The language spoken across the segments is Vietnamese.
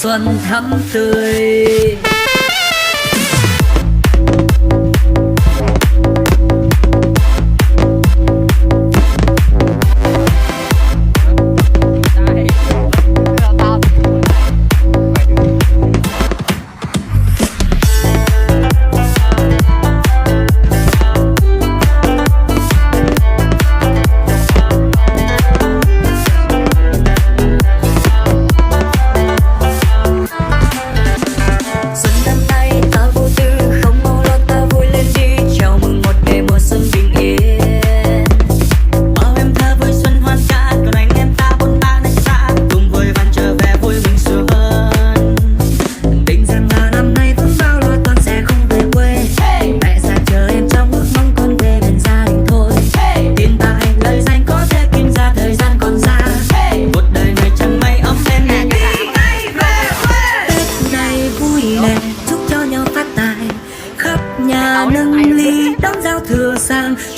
xuân thắm tươi.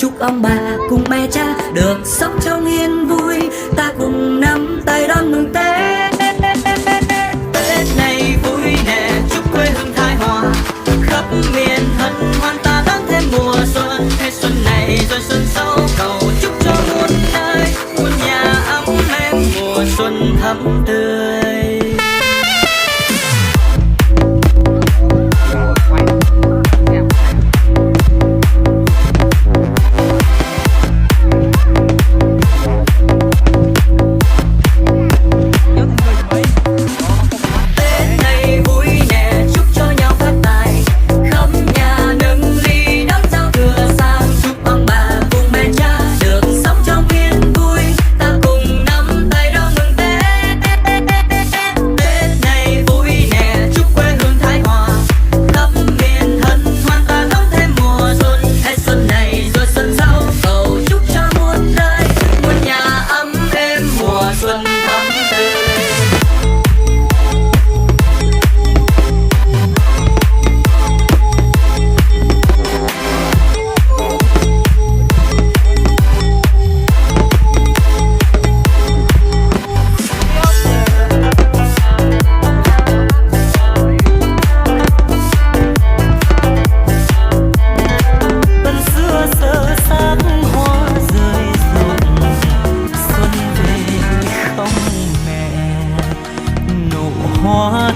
Chúc ông bà cùng mẹ cha được sống trong yên vui, ta cùng nắm tay đón mừng Tết. Tết này vui nè, chúc quê hương thái hòa, khắp miền hân hoan ta đón thêm mùa xuân. Hết xuân này rồi xuân sau, cầu chúc cho muôn nơi muôn nhà ấm êm, mùa xuân thắm tươi.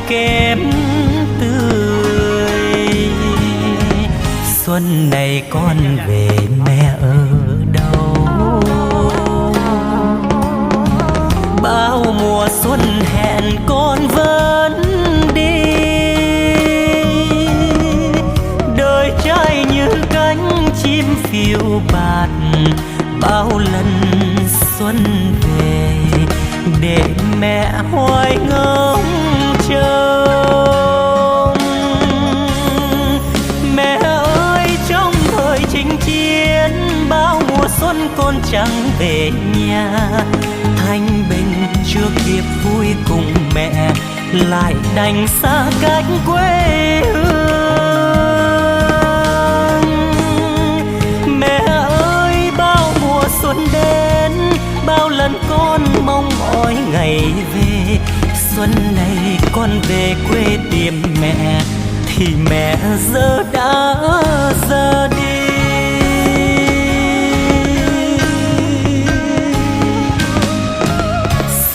Kém tươi xuân này con về mẹ ở đâu, bao mùa xuân hẹn con vẫn đi, đời trai như cánh chim phiêu bạt, bao lần xuân về để mẹ hoài ngóng trông. Mẹ ơi, trong thời chinh chiến bao mùa xuân con chẳng về nhà, thanh bình chưa kịp vui cùng mẹ lại đành xa cách quê hương. Mẹ ơi, bao mùa xuân đến bao lần con mong mỏi ngày về, xuân này con về quê tìm mẹ thì mẹ giờ đã ra đi.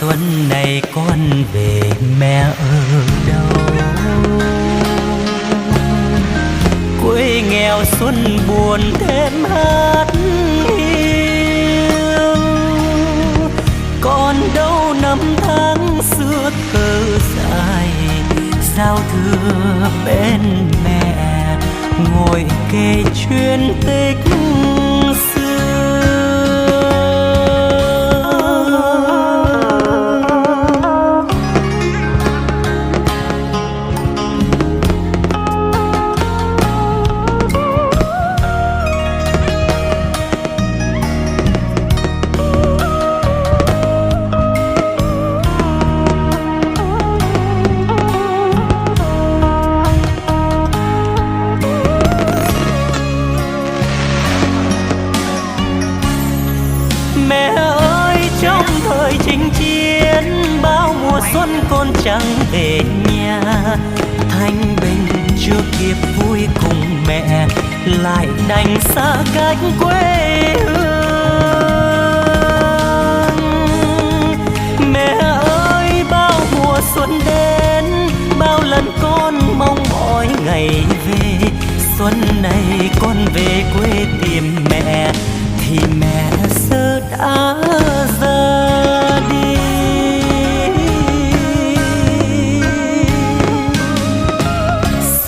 Xuân này con về mẹ ở đâu, quê nghèo xuân buồn thêm hát hiu, còn đâu năm tháng xưa thơ dài, giao thừa bên mẹ ngồi kể chuyện tích chinh chiến bao mùa mùa xuân con chẳng về nhà, thanh bình chưa kịp vui cùng mẹ, lại đành xa cách quê hương. Mẹ ơi bao mùa xuân đến, bao lần con mong mỏi ngày về. Xuân này con về quê tìm mẹ, thì mẹ giờ đã ra đi.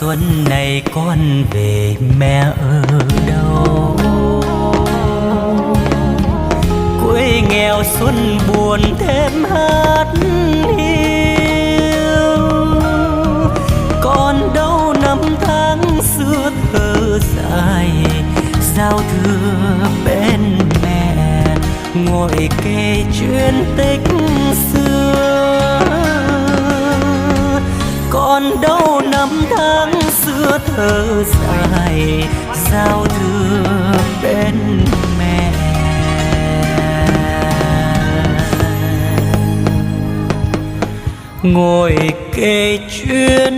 Xuân này con về mẹ ở đâu? Quê nghèo xuân buồn thêm hát hiu. Còn đâu năm tháng xưa thơ dài, giao thừa bên mẹ, ngồi kể chuyện tích xưa. Còn đâu năm tháng xưa thơ dài, giao thừa bên mẹ. Ngồi kể chuyện